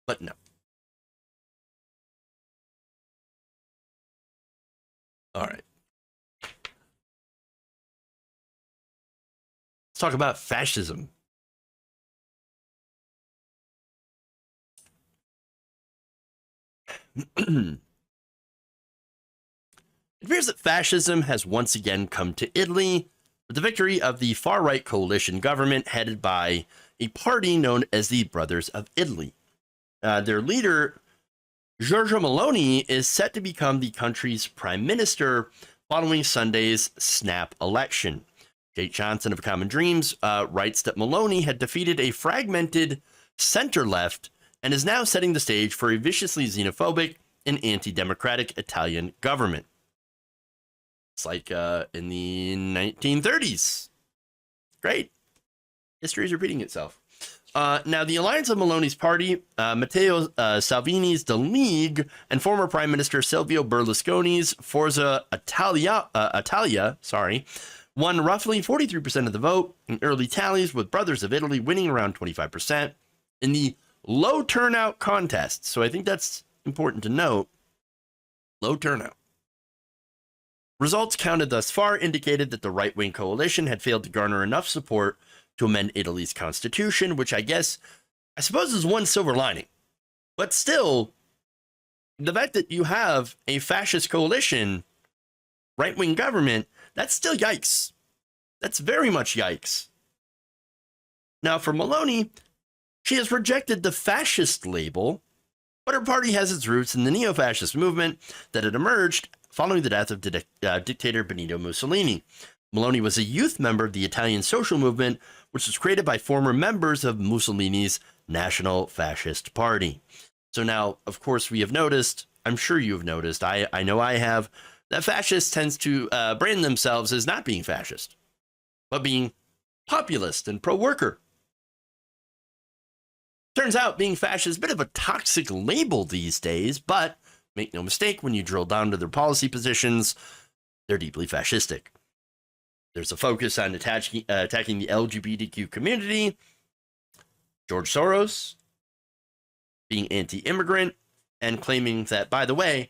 But no. All right. Let's talk about fascism. It appears that fascism has once again come to Italy with the victory of the far-right coalition government headed by a party known as the Brothers of Italy. Their leader, Giorgia Meloni, is set to become the country's prime minister following Sunday's snap election. Jake Johnson of Common Dreams writes that Meloni had defeated a fragmented center-left and is now setting the stage for a viciously xenophobic and anti-democratic Italian government. It's like in the 1930s. Great. History is repeating itself. Now, the alliance of Meloni's party, Matteo Salvini's The League, and former Prime Minister Silvio Berlusconi's Forza Italia, won roughly 43% of the vote in early tallies, with Brothers of Italy winning around 25% in the low turnout contest. So I think that's important to note. Low turnout. Results counted thus far indicated that the right-wing coalition had failed to garner enough support to amend Italy's constitution, which I suppose is one silver lining. But still, the fact that you have a fascist coalition, right-wing government, that's still yikes. That's very much yikes. Now, for Meloni, she has rejected the fascist label, but her party has its roots in the neo-fascist movement that had emerged following the death of dictator Benito Mussolini. Meloni was a youth member of the Italian social movement, which was created by former members of Mussolini's National Fascist Party. So now, of course, we have noticed, I'm sure you have noticed, I know I have, that fascists tends to brand themselves as not being fascist, but being populist and pro-worker. Turns out being fascist is a bit of a toxic label these days, but make no mistake, when you drill down to their policy positions, they're deeply fascistic. There's a focus on attacking the LGBTQ community, George Soros being anti-immigrant, and claiming that, by the way,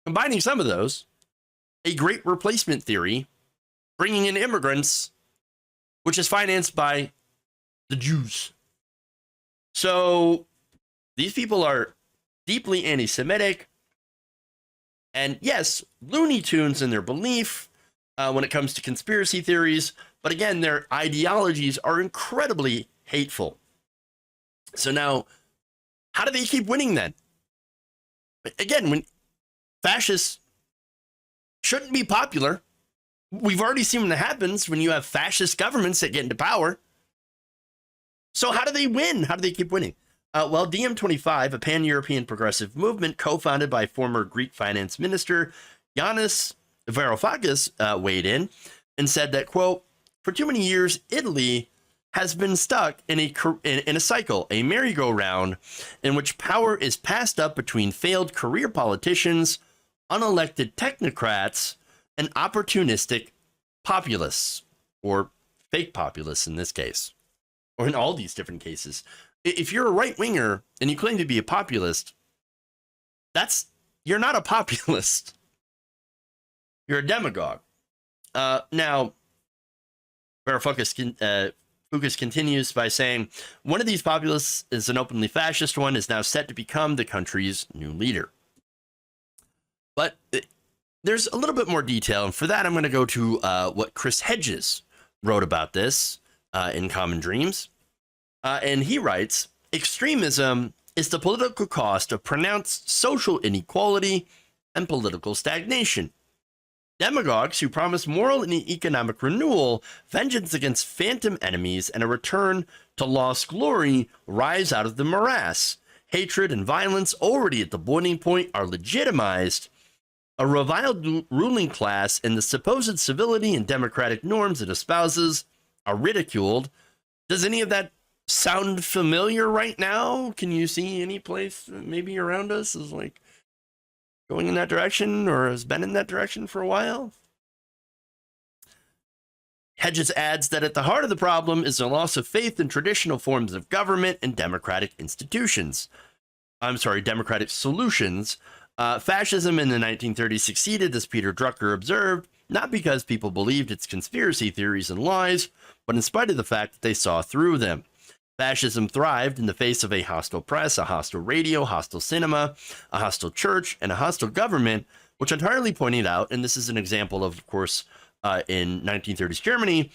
combining some of those, a great replacement theory, bringing in immigrants, which is financed by the Jews. So these people are deeply anti-Semitic, and yes, Looney Tunes in their belief when it comes to conspiracy theories, but again, their ideologies are incredibly hateful. So now, how do they keep winning then? Again, when fascists shouldn't be popular, we've already seen what happens when you have fascist governments that get into power. So how do they win? How do they keep winning? Well, DiEM25, a pan-European progressive movement co-founded by former Greek finance minister Yanis Varoufakis, weighed in and said that, quote, for too many years, Italy has been stuck in a cycle, a merry-go-round, in which power is passed up between failed career politicians, unelected technocrats, and opportunistic populists, or fake populists in this case, or in all these different cases. If you're a right-winger and you claim to be a populist, you're not a populist. You're a demagogue. Now, Varoufakis continues by saying, one of these populists is an openly fascist one, is now set to become the country's new leader. But there's a little bit more detail, and for that, I'm going to go to what Chris Hedges wrote about this in Common Dreams. And he writes, extremism is the political cost of pronounced social inequality and political stagnation. Demagogues who promise moral and economic renewal, vengeance against phantom enemies, and a return to lost glory rise out of the morass. Hatred and violence, already at the boiling point, are legitimized. A reviled ruling class and the supposed civility and democratic norms it espouses are ridiculed. Does any of that sound familiar right now? Can you see any place maybe around us is like going in that direction or has been in that direction for a while? Hedges adds that at the heart of the problem is the loss of faith in traditional forms of government and democratic democratic solutions. Fascism in the 1930s succeeded, as Peter Drucker observed, not because people believed its conspiracy theories and lies, but in spite of the fact that they saw through them. Fascism thrived in the face of a hostile press, a hostile radio, hostile cinema, a hostile church, and a hostile government, which entirely pointed out, and this is an example of course, in 1930s Germany,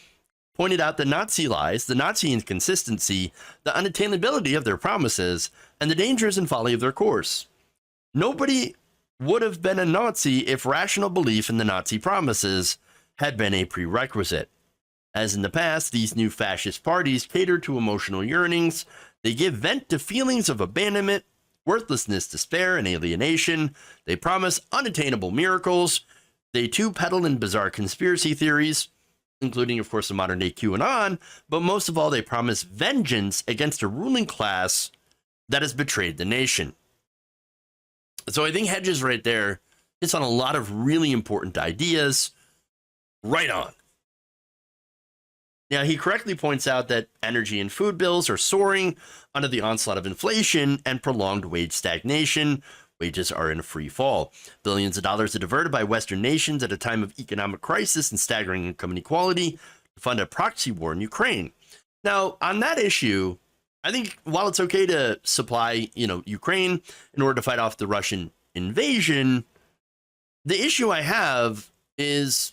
pointed out the Nazi lies, the Nazi inconsistency, the unattainability of their promises, and the dangers and folly of their course. Nobody would have been a Nazi if rational belief in the Nazi promises had been a prerequisite. As in the past, these new fascist parties cater to emotional yearnings. They give vent to feelings of abandonment, worthlessness, despair, and alienation. They promise unattainable miracles. They too peddle in bizarre conspiracy theories, including, of course, the modern-day QAnon, but most of all, they promise vengeance against a ruling class that has betrayed the nation. So I think Hedges right there hits on a lot of really important ideas. Right on. Now, he correctly points out that energy and food bills are soaring under the onslaught of inflation and prolonged wage stagnation. Wages are in a free fall. Billions of dollars are diverted by Western nations at a time of economic crisis and staggering income inequality to fund a proxy war in Ukraine. Now, on that issue, I think while it's okay to supply, Ukraine in order to fight off the Russian invasion, the issue I have is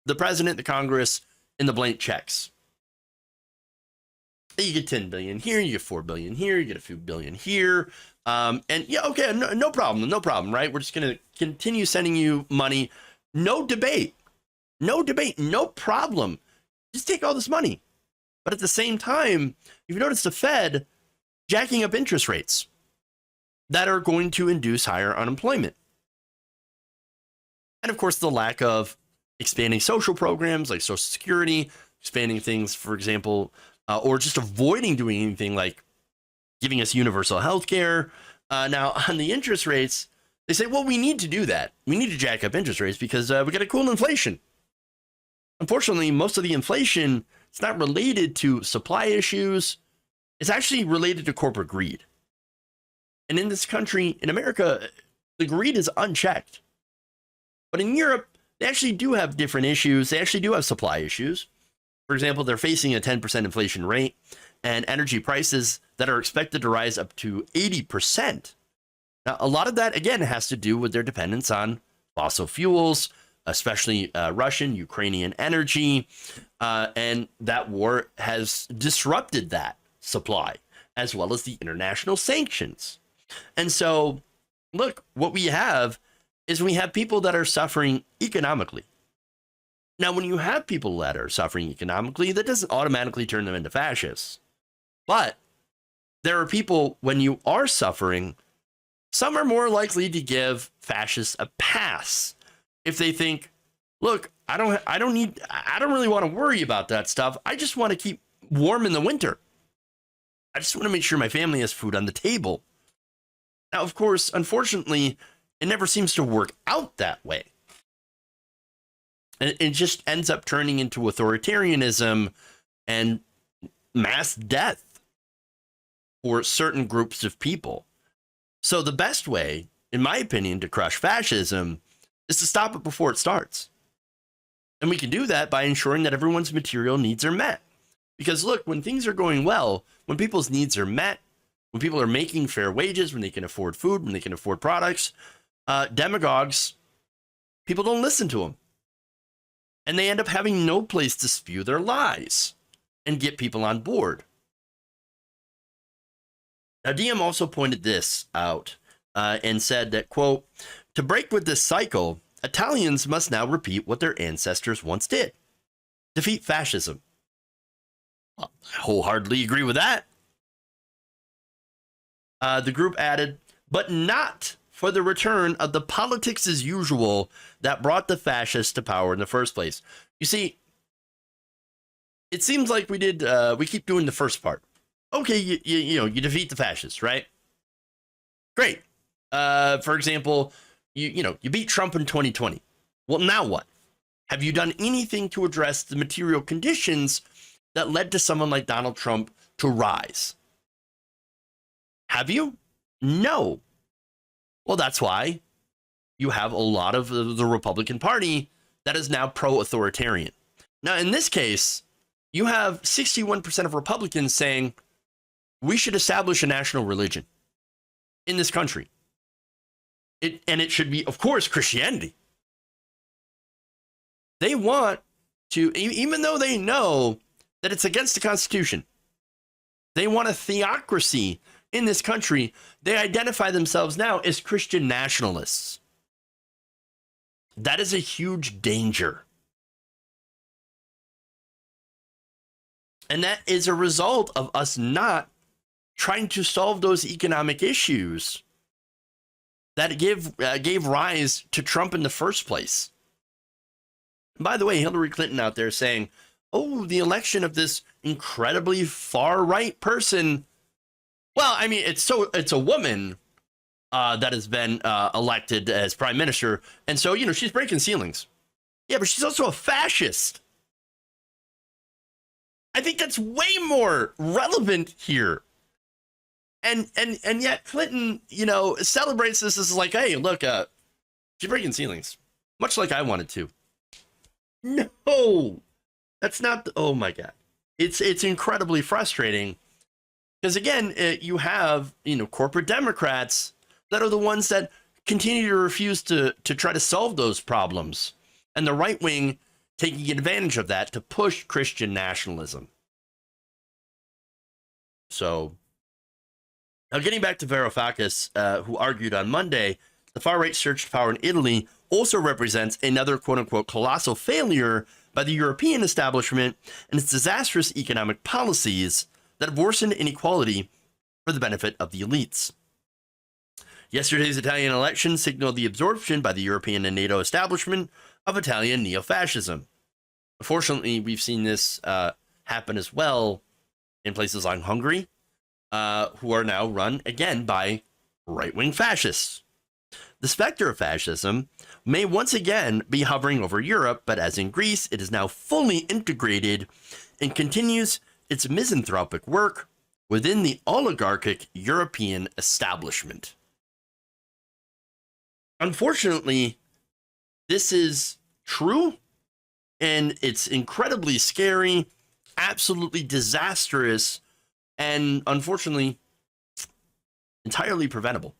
the president, the Congress, and the blank checks. You get 10 billion here, you get 4 billion here, you get a few billion here. And yeah, okay, no problem, right? We're just going to continue sending you money. No debate, no problem. Just take all this money. But at the same time, you've noticed the Fed jacking up interest rates that are going to induce higher unemployment. And of course, the lack of expanding social programs like Social Security, expanding things, for example, or just avoiding doing anything like giving us universal health care. Now, on the interest rates, they say, well, we need to do that. We need to jack up interest rates because we got to cool inflation. Unfortunately, most of the inflation, it's not related to supply issues. It's actually related to corporate greed. And in this country, in America, the greed is unchecked. But in Europe, they actually do have different issues. They actually do have supply issues. For example, they're facing a 10% inflation rate and energy prices that are expected to rise up to 80%. Now, a lot of that, again, has to do with their dependence on fossil fuels, especially Russian, Ukrainian energy. And that war has disrupted that supply, as well as the international sanctions. And so, look, what we have is we have people that are suffering economically. Now, when you have people that are suffering economically, that doesn't automatically turn them into fascists. But there are people, when you are suffering, some are more likely to give fascists a pass if they think, look, I don't really want to worry about that stuff. I just want to keep warm in the winter. I just want to make sure my family has food on the table. Now, of course, unfortunately, it never seems to work out that way. And it just ends up turning into authoritarianism and mass death for certain groups of people. So the best way, in my opinion, to crush fascism is to stop it before it starts. And we can do that by ensuring that everyone's material needs are met. Because look, when things are going well, when people's needs are met, when people are making fair wages, when they can afford food, when they can afford products, demagogues, people don't listen to them. And they end up having no place to spew their lies and get people on board. Now, Diem also pointed this out and said that, quote, to break with this cycle, Italians must now repeat what their ancestors once did. Defeat fascism. Well, I wholeheartedly agree with that. The group added, but not for the return of the politics as usual that brought the fascists to power in the first place. You see, it seems like we keep doing the first part. Okay, you defeat the fascists, right? Great. For example, you beat Trump in 2020. Well, now what? Have you done anything to address the material conditions that led to someone like Donald Trump to rise? Have you? No. Well, that's why you have a lot of the Republican Party that is now pro-authoritarian. Now, in this case, you have 61% of Republicans saying we should establish a national religion in this country. And it should be, of course, Christianity. They want to, even though they know that it's against the Constitution, they want a theocracy in this country. They identify themselves now as Christian nationalists. That is a huge danger. And that is a result of us not trying to solve those economic issues that gave rise to Trump in the first place. And by the way, Hillary Clinton out there saying, oh, the election of this incredibly far-right person. Well, I mean, it's a woman that has been elected as prime minister. And so, she's breaking ceilings. Yeah, but she's also a fascist. I think that's way more relevant here. And yet Clinton, celebrates this as like, hey, look, she's breaking ceilings, much like I wanted to. No, that's not. Oh my God, it's incredibly frustrating because again, you have corporate Democrats that are the ones that continue to refuse to try to solve those problems, and the right wing taking advantage of that to push Christian nationalism. So. Now, getting back to Varoufakis, who argued on Monday, the far-right surge to power in Italy also represents another quote-unquote colossal failure by the European establishment and its disastrous economic policies that have worsened inequality for the benefit of the elites. Yesterday's Italian election signaled the absorption by the European and NATO establishment of Italian neo-fascism. Unfortunately, we've seen this happen as well in places like Hungary, who are now run again by right-wing fascists. The specter of fascism may once again be hovering over Europe, but as in Greece, it is now fully integrated and continues its misanthropic work within the oligarchic European establishment. Unfortunately, this is true, and it's incredibly scary, absolutely disastrous, and unfortunately, entirely preventable.